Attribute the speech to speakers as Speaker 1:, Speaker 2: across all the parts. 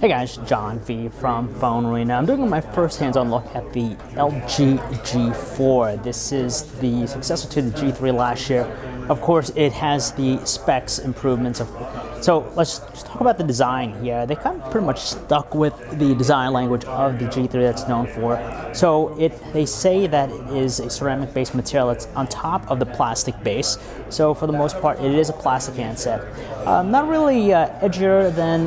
Speaker 1: Hey guys, John V from PhoneArena. I'm doing my first hands-on look at the LG G4. This is the successor to the G3 last year. Of course, it has the specs improvements. So let's just talk about the design here. They kind of pretty much stuck with the design language of the G3 that's known for. So they say that it is a ceramic-based material that's on top of the plastic base. So for the most part, it is a plastic handset. Not really edgier than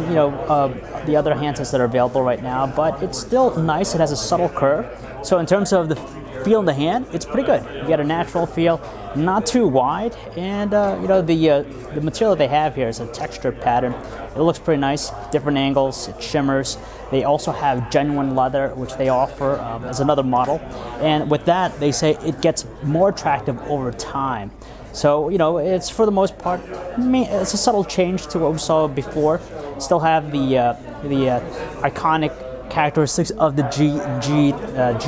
Speaker 1: the other handsets that are available right now, but it's still nice. It has a subtle curve. So in terms of the feel in the hand, it's pretty good. You get a natural feel, not too wide, and the material that they have here is a textured pattern. It looks pretty nice, different angles, it shimmers. They also have genuine leather, which they offer as another model, and with that, they say it gets more attractive over time. So, it's for the most part, it's a subtle change to what we saw before. Still have the iconic characteristics of the G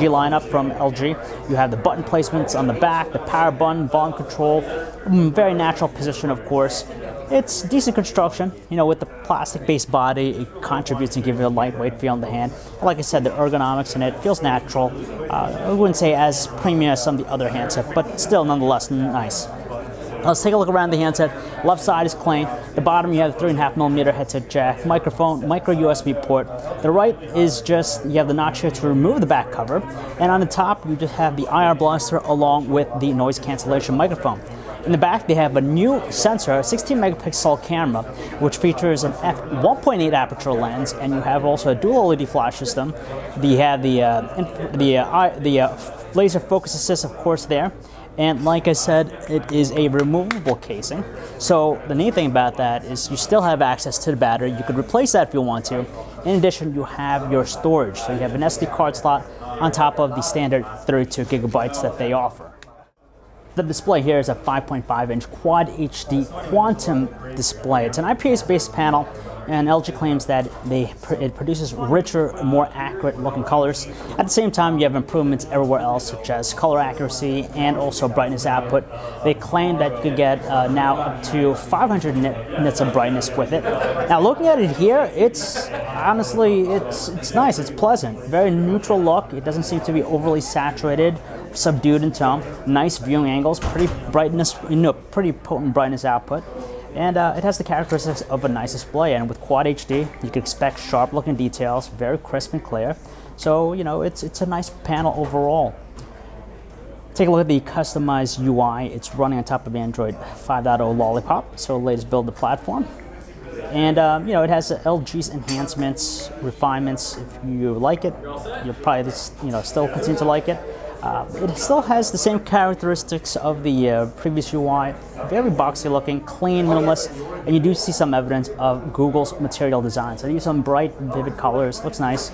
Speaker 1: lineup from LG. You have the button placements on the back, the power button, volume control, very natural position, of course. It's decent construction, with the plastic-based body. It contributes and gives you a lightweight feel in the hand. Like I said, the ergonomics in it feels natural. I wouldn't say as premium as some of the other handsets, but still nonetheless nice. Let's take a look around the handset. Left side is clean. The bottom, you have the 3.5mm headset jack, microphone, micro USB port. The right is just, you have the notch here to remove the back cover. And on the top, you just have the IR blaster along with the noise cancellation microphone. In the back, they have a new sensor, a 16-megapixel camera, which features an f1.8 aperture lens, and you have also a dual LED flash system. You have the laser focus assist, of course, there. And like I said, it is a removable casing. So the neat thing about that is you still have access to the battery. You could replace that if you want to. In addition, you have your storage. So you have an SD card slot on top of the standard 32 gigabytes that they offer. The display here is a 5.5-inch Quad HD Quantum display. It's an IPS-based panel, and LG claims that it produces richer, more accurate-looking colors. At the same time, you have improvements everywhere else, such as color accuracy and also brightness output. They claim that you could get now up to 500 nits of brightness with it. Now, looking at it here, it's honestly, it's nice. It's pleasant. Very neutral look. It doesn't seem to be overly saturated, subdued in tone. Nice viewing angles, pretty potent brightness output. And it has the characteristics of a nice display, and with Quad HD, you can expect sharp-looking details, very crisp and clear. So, it's a nice panel overall. Take a look at the customized UI. It's running on top of Android 5.0 Lollipop, so latest build of the platform. And, it has LG's enhancements, refinements. If you like it, you'll probably, still continue to like it. It still has the same characteristics of the previous UI, very boxy looking, clean, minimalist, and you do see some evidence of Google's material design. So they use some bright, vivid colors, looks nice.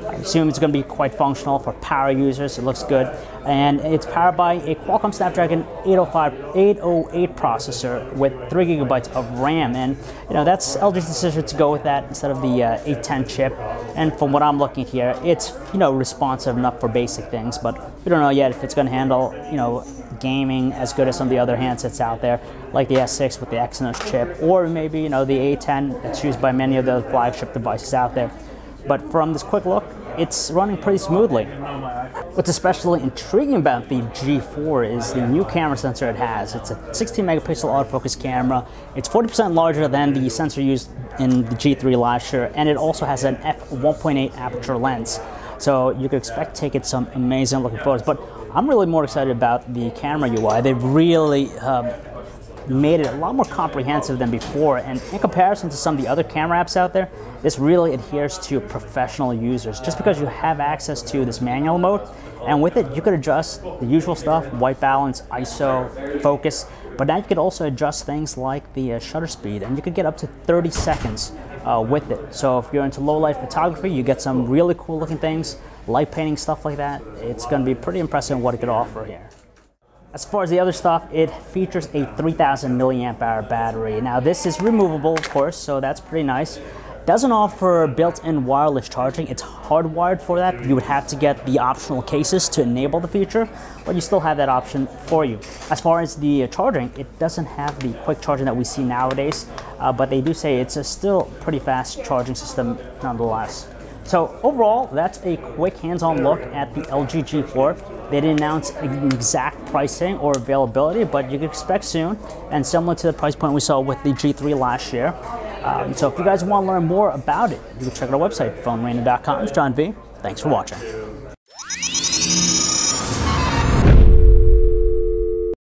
Speaker 1: I assume it's going to be quite functional for power users. It looks good, and it's powered by a Qualcomm Snapdragon 808 processor with 3 gigabytes of RAM, and that's LG's decision to go with that instead of the 810 chip. And from what I'm looking here, it's responsive enough for basic things, but we don't know yet if it's going to handle gaming as good as some of the other handsets out there, like the S6 with the Exynos chip, or maybe the 810 that's used by many of the flagship devices out there. But from this quick look, it's running pretty smoothly. What's especially intriguing about the G4 is the new camera sensor it has. It's a 16-megapixel autofocus camera. It's 40% larger than the sensor used in the G3 last year, and it also has an f1.8 aperture lens. So you could expect to take it some amazing looking photos. But I'm really more excited about the camera UI. They've really made it a lot more comprehensive than before, and in comparison to some of the other camera apps out there, this really adheres to professional users just because you have access to this manual mode, and with it you could adjust the usual stuff, white balance, ISO, focus, but now you could also adjust things like the shutter speed, and you could get up to 30 seconds with it. So if you're into low light photography, you get some really cool looking things, light painting, stuff like that. It's going to be pretty impressive what it could offer here. As far as the other stuff, it features a 3000 milliamp hour battery. Now this is removable, of course, so that's pretty nice. Doesn't offer built-in wireless charging. It's hardwired for that. You would have to get the optional cases to enable the feature, but you still have that option for you. As far as the charging, it doesn't have the quick charging that we see nowadays, but they do say it's a still pretty fast charging system nonetheless. So overall, that's a quick hands-on look at the LG G4. They didn't announce exact pricing or availability, but you can expect soon, and similar to the price point we saw with the G3 last year. So if you guys want to learn more about it, you can check out our website, PhoneArena.com. It's John V. Thanks for watching.